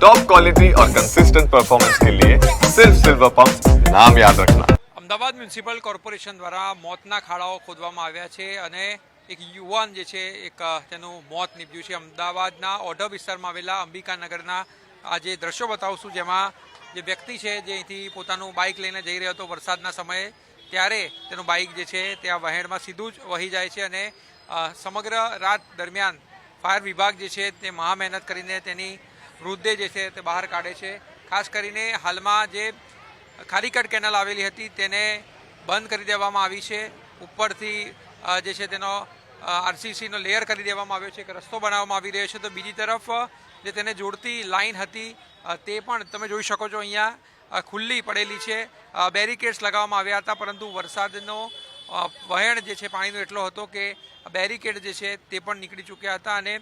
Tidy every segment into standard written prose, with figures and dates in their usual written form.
Top quality और consistent performance के लिए सिर्फ सिल्वर पंप नाम याद रखना। અમદાવાદ મ્યુનિસિપલ કોર્પોરેશન દ્વારા મોતના ખાડાઓ ખોદવામાં આવ્યા છે અને એક યુવાન જે છે એક તેનું મોત નીપજ્યું છે। અમદાવાદના ઓઢવ વિસ્તારમાં આવેલા અંબિકાનગરના આ જે દ્રશ્યો બતાવશું, જેમાં જે વ્યક્તિ છે જે અહીંથી પોતાનું બાઇક લઈને જઈ રહ્યો હતો વરસાદના સમયે, ત્યારે તેનું બાઇક જે છે તે આ વહેણમાં સીધું જ વહી જાય છે અને સમગ્ર રાત દરમિયાન ફાયર વિભાગ જે છે તે મહા મહેનત કરીને તેની મૃતદેહ જે છે તે બહાર કાઢે છે। ખાસ કરીને હાલમાં જે ખારીકટ કેનાલ આવેલી હતી તેને બંધ કરી દેવામાં આવી છે। ઉપરથી જે છે તેનો આરસીસીનો લેયર કરી દેવામાં આવ્યો છે, એક રસ્તો બનાવવામાં આવી રહ્યો છે। તો બીજી તરફ જે તેને જોડતી લાઇન હતી તે પણ તમે જોઈ શકો છો અહીંયા ખુલ્લી પડેલી છે। બેરિકેડ્સ લગાવવામાં આવ્યા હતા, પરંતુ વરસાદનો વહેણ જે છે પાણીનો એટલો હતો કે બેરિકેડ જે છે તે પણ નીકળી ચૂક્યા હતા અને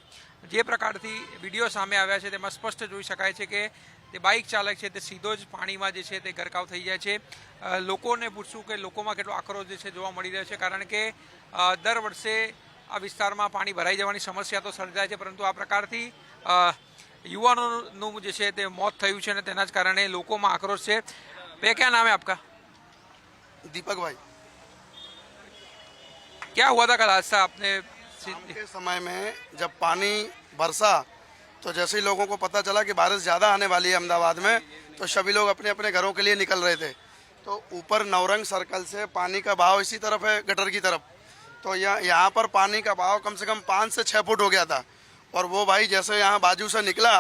જે પ્રકારથી વિડીયો સામે આવ્યા છે તેમાં સ્પષ્ટ જોઈ શકાય છે કે તે બાઇક ચાલક છે તે સીધો જ પાણીમાં જે છે તે ગરકાવ થઈ જાય છે। લોકોને પૂછશું કે લોકોમાં કેટલો આક્રોશ જે છે જોવા મળી રહ્યો છે, કારણ કે દર વર્ષે આ વિસ્તારમાં પાણી ભરાઈ જવાની સમસ્યા તો સર્જાય છે, પરંતુ આ પ્રકારથી યુવાનોનું જે છે તે મોત થયું છે અને તેના જ કારણે લોકોમાં આક્રોશ છે। બે ક્યાં નામ है आपका? दीपक भाई, क्या हुआ था कल हादसा आपने? शाम के समय में जब पानी बरसा तो जैसे ही लोगों को पता चला कि बारिश ज़्यादा आने वाली है अहमदाबाद में, तो सभी लोग अपने अपने घरों के लिए निकल रहे थे। तो ऊपर नवरंग सर्कल से पानी का बहाव इसी तरफ है, गटर की तरफ, तो यहाँ पर पानी का बहाव कम से कम 5 से 6 फुट हो गया था। और वो भाई जैसे यहाँ बाजू से निकला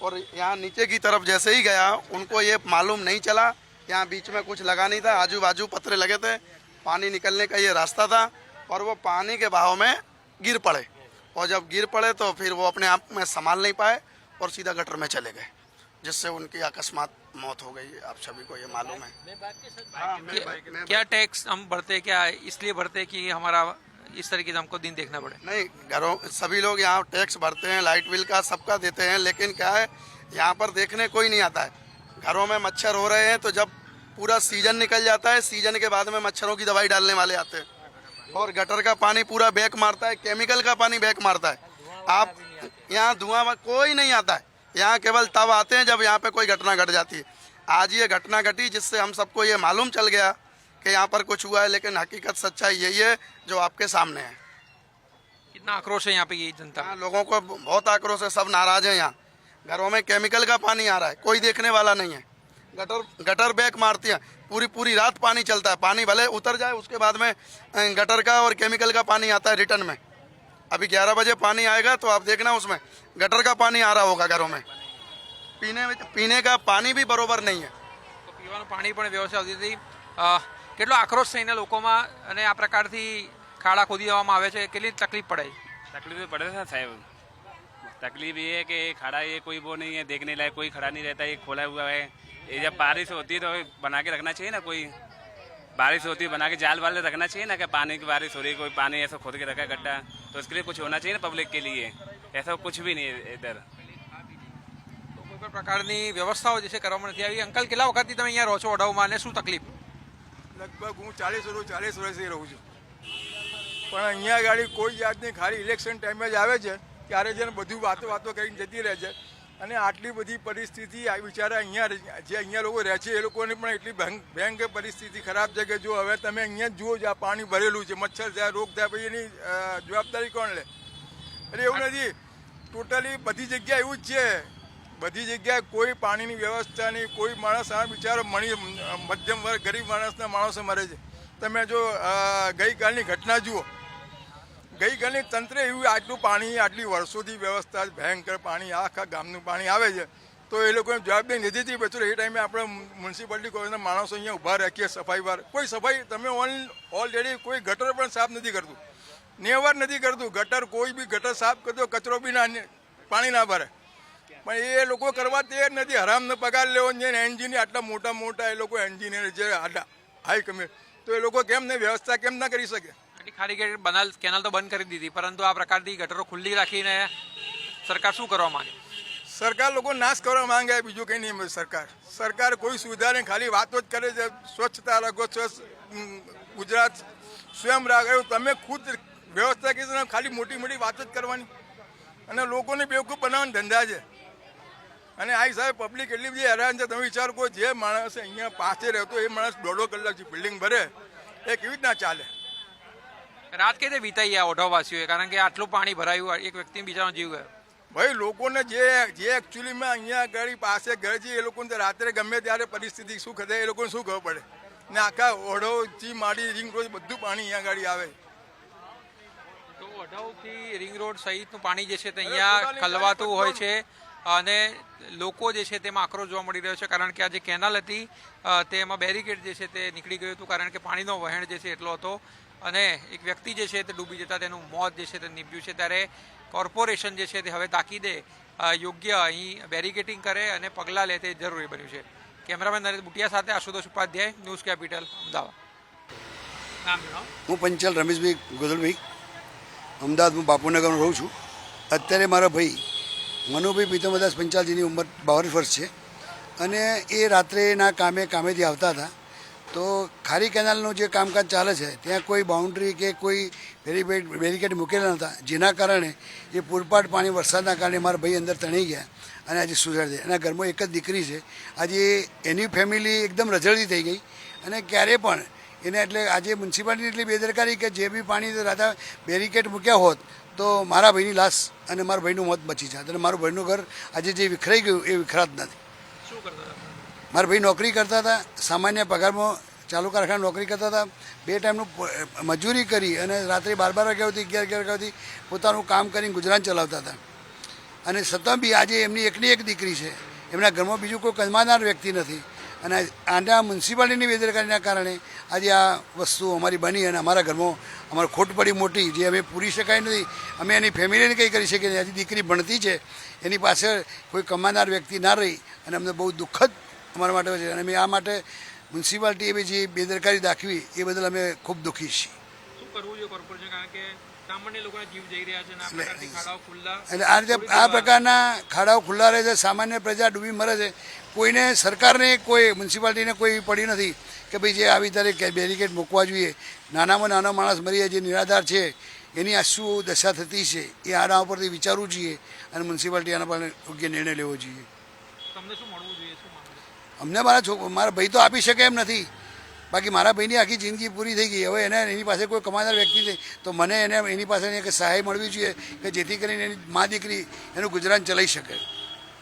और यहाँ नीचे की तरफ जैसे ही गया, उनको ये मालूम नहीं चला, यहाँ बीच में कुछ लगा नहीं था, आजू बाजू पत्थर लगे थे, पानी निकलने का ये रास्ता था, और वो पानी के बहाव में गिर पड़े। और जब गिर पड़े तो फिर वो अपने आप में संभाल नहीं पाए और सीधा गटर में चले गए, जिससे उनकी अकस्मात मौत हो गई। आप सभी को ये मालूम है। क्या टैक्स हम भरते, क्या इसलिए भरते कि हमारा इस तरीके से हमको दिन देखना पड़े? नहीं, घरों सभी लोग यहाँ टैक्स भरते हैं, लाइट बिल का सबका देते हैं, लेकिन क्या है यहाँ पर देखने कोई नहीं आता है। घरों में मच्छर हो रहे हैं, तो जब पूरा सीजन निकल जाता है, सीजन के बाद में मच्छरों की दवाई डालने वाले आते हैं, और गटर का पानी पूरा बैक मारता है, केमिकल का पानी बैक मारता है। आप यहाँ धुआं कोई नहीं आता है, यहाँ केवल तब आते हैं जब यहाँ पे कोई घटना घट जाती है। आज ये घटना घटी जिससे हम सबको ये मालूम चल गया कि यहाँ पर कुछ हुआ है, लेकिन हकीकत सच्चाई यही है जो आपके सामने है। कितना आक्रोश है यहाँ पे ये जनता? यहाँ लोगों को बहुत आक्रोश है, सब नाराज हैं। यहाँ घरों में केमिकल का पानी आ रहा है, कोई देखने वाला नहीं है। गटर बैक मारती है, पूरी रात पानी चलता है, पानी भले उतर जाए, उसके बाद में गटर का और केमिकल का पानी आता है रिटर्न में। अभी 11 बजे पानी आएगा तो आप देखना उसमें गटर का पानी आ रहा होगा घरों में। पीने का पानी भी बरोबर नहीं है। તો પીવાનું પાણી પણ વ્યવસ્થા આવતી નથી। કેટલો આક્રોશ થઈને લોકોમાં અને આ પ્રકારથી ખાડા ખોદી દેવામાં આવે છે, કેટલી તકલીફ પડે? तकलीफ तो पड़े था साहब। तकलीफ ये है कि खड़ा ये कोई वो नहीं है, देखने लायक कोई खड़ा नहीं रहता, ये खोला हुआ है। ये जब बारिश होती है तो बना के रखना चाहिए ना, कोई बारिश होती है बना के जाल वाले रखना चाहिए ना, कि पानी की बारिश हो रही है, कोई पानी ऐसा खोद के रखा है गड्ढा, तो इसके लिए कुछ होना चाहिए ना पब्लिक के लिए। ऐसा कुछ भी नहीं है इधर। તો કોઈ પણ પ્રકારની વ્યવસ્થાઓ જે છે કરવામાં નથી આવી। અંકલ, કેટલા વખતથી તમે અહીંયા રહો છો ઓઢવમાં અને શું તકલીફ? લગભગ હું 40 વર્ષથી રહું છું, પણ અહીંયા ગાડી કોઈ જાતની ખાલી ઇલેક્શન ટાઈમે જ આવે છે, ત્યારે જ બધું વાતો કરીને જતી રહે છે। અને આટલી બધી પરિસ્થિતિ આ બિચારા અહીંયા જે અહીંયા લોકો રહે છે એ લોકોની પણ એટલી ભયંકર પરિસ્થિતિ ખરાબ છે કે જો હવે તમે અહીંયા જ જુઓ, આ પાણી ભરેલું છે, મચ્છર થાય, રોગ થાય, પછી એની જવાબદારી કોણ લે? એટલે એવું નથી, ટોટલી બધી જગ્યાએ એવું જ છે। બધી જગ્યાએ કોઈ પાણીની વ્યવસ્થા નહીં, કોઈ માણસ આ બિચારો મધ્યમ વર્ગ ગરીબ માણસો મરે છે। તમે જો ગઈકાલની ઘટના જુઓ, ગઈકાલની તંત્રે એવું આટલું પાણી, આટલી વર્ષોથી વ્યવસ્થા, ભયંકર પાણી, આખા ગામનું પાણી આવે છે, તો એ લોકોને જવાબદારી નથી હતી। બચો એ ટાઈમે આપણે મ્યુનિસિપાલિટી કોર્પોરેશનના માણસો અહીંયા ઊભા રાખીએ, સફાઈવાર કોઈ સફાઈ, તમે ઓલરેડી કોઈ ગટર પણ સાફ નથી કરતું, નેવાર નથી કરતું ગટર, કોઈ બી ગટર સાફ કરતો કચરો બી ના, પાણી ના ભરે, પણ એ લોકો કરવા તૈયાર નથી। હરામનો પગાર લેવો છે ને, એન્જિનિયર આટલા મોટા એ લોકો એન્જિનિયર છે હાઈ કમિશન, તો એ લોકો કેમ ને વ્યવસ્થા કેમ ના કરી શકે? ખારીગેટ બનાલ કેનાલ તો બંધ કરી દીધી, પરંતુ આ પ્રકારની ગટરો ખુલ્લી રાખીને સરકાર શું કરવા માંગે? સરકાર લોકો નાશ કરવા માંગે, બીજું કંઈ નહીં। સરકાર કોઈ સુવિધા નહીં, ખાલી વાતો જ કરે છે, સ્વચ્છતા રાખો, સ્વચ્છ ગુજરાત સ્વયં રાખો, તમે ખુદ વ્યવસ્થા કરી, ખાલી મોટી વાતો જ કરવાની અને લોકોને બેવકૂફ બનાવવાના ધંધા છે। અને આ સાહેબ પબ્લિક એટલી બધી હેરાન છે. તમે વિચાર કરો, જે માણસ અહીંયા પાસે રહેતો એ માણસ 1.5 કલાકથી બિલ્ડિંગ ભરે, એ કેવી રીતના ચાલે? રાત કેવી રીતે વીતાઈ આ ઓઢવવાસીઓએ? કારણ કે આટલું પાણી ભરાયું, એક વ્યક્તિ બિચારાનો જીવ ગયો. ભાઈ લોકોને જે એકચ્યુઅલીમાં અહીંયા આગળ પાસે ઘર છે એ લોકોને તો રાત્રે ગમે ત્યારે પરિસ્થિતિ શું ખરે એ લોકોને શું ખબર પડે? ને આખા ઓઢવથી માંડી રિંગ રોડ બધું પાણી અહીંયા આગળ આવે. તો ઓઢવથી રિંગ રોડ સહિતનું પાણી જે છે તે અહીંયા ખલવાતું હોય છે અને લોકો જે છે તેમાં આક્રોશ જોવા મળી રહ્યો છે. કારણ કે આ જે કેનાલ હતી તેમાં બેરિકેડ જે છે તે નીકળી ગયું હતું, કારણ કે પાણીનો વહેણ જે છે એટલો હતો અને એક વ્યક્તિ જે છે તે ડૂબી જતા તેનું મોત જે છે તે નીપજ્યું છે. ત્યારે કોર્પોરેશન જે છે તે હવે તાકીદે યોગ્ય અહીં બેરિકેટિંગ કરે અને પગલાં લે તે જરૂરી બન્યું છે. કેમેરામેન નરેશ બુટિયા સાથે આશુતોષ ઉપાધ્યાય, ન્યૂઝ કેપિટલ, અમદાવાદ. નામ જણાવો. હું પંચાલ રમેશભાઈ ગોદલભાઈ, અમદાવાદ બાપુનગરમાં રહું છું. અત્યારે મારા ભાઈ મનુભાઈ પીતમદાસ પંચાલજીની ઉંમર 52 વર્ષ છે અને એ રાત્રેના કામેથી આવતા હતા. તો ખારી કેનાલનું જે કામકાજ ચાલે છે ત્યાં કોઈ બાઉન્ડ્રી કે કોઈ બેરિકેડ મૂકેલા નહોતા, જેના કારણે એ પૂરપાટ પાણી વરસાદના કારણે મારા ભાઈ અંદર તણાઈ ગયા અને આજે સુસાઇડ થઈ. એના ઘરમાં એક જ દીકરી છે. આજે એની ફેમિલી એકદમ રઝળતી થઈ ગઈ અને ક્યારે પણ એને એટલે આજે મ્યુનિસિપાલિટીની એટલી બેદરકારી કે જે બી પાણી રાતા બેરિકેડ મૂક્યા હોત તો મારા ભાઈની લાશ અને મારા ભાઈનું મોત બચી જાત અને મારું ભાઈનું ઘર આજે જે વિખરાઈ ગયું એ વિખરાત નથી. શું કરતા હતા? મારા ભાઈ નોકરી કરતા હતા, સામાન્ય પગારમાં ચાલુ કારખાને નોકરી કરતા હતા. 2 ટાઈમનું મજૂરી કરી અને રાત્રે 12 વાગ્યા સુધી 11 વાગ્યા સુધી પોતાનું કામ કરીને ગુજરાન ચલાવતા હતા. અને છતાં બી આજે એમની એકની એક દીકરી છે, એમના ઘરમાં બીજું કોઈ કમાનાર વ્યક્તિ નથી અને આના મ્યુનિસિપાલિટીની બેદરકારીના કારણે આજે આ વસ્તુ અમારી બની અને અમારા ઘરમાં અમારે ખોટ પડી મોટી, જે અમે પૂરી શકાય નથી. અમે એની ફેમિલીને કંઈ કરી શકીએ નહીં. હજી દીકરી ભણતી છે, એની પાછળ કોઈ કમાનાર વ્યક્તિ ના રહી અને અમને બહુ દુઃખદ અમારા માટે છે અને અમે આ માટે મ્યુનિસિપાલિટી એવી જે બેદરકારી દાખવી એ બદલ અમે ખૂબ દુઃખી છીએ. શું કરવું જોઈએ કોર્પોરેશન? કારણ કે સામાન્ય લોકોના જીવ જઈ રહ્યા છે અને આ પ્રકારની ખાડાઓ ખુલ્લા, એટલે આ રીતે આ પ્રકારના ખાડાઓ ખુલ્લા રહે છે, સામાન્ય પ્રજા ડૂબી મરે છે. કોઈને સરકારને કોઈ મ્યુનિસિપાલિટીને કોઈ પડી નથી કે ભાઈ જે આવી રીતે બેરિકેડ મૂકવા જોઈએ. નાનામાં નાનો માણસ મરી જાય, જે નિરાધાર છે એની આ શું દશા થતી છે એ આના ઉપરથી વિચારવું જોઈએ અને મ્યુનિસિપાલિટી આના પર યોગ્ય નિર્ણય લેવો જોઈએ. તમને શું મળવું જોઈએ? શું માંગો છો? અમને મારા ભાઈ તો આપી શકે એમ નથી, બાકી મારા ભાઈની આખી જિંદગી પૂરી થઈ ગઈ. હવે એની પાસે કોઈ કમાનાર વ્યક્તિ નથી તો મને એની પાસે એક સહાય મળવી જોઈએ કે જેથી કરીને એની મા દીકરી એનું ગુજરાન ચલાવી શકે.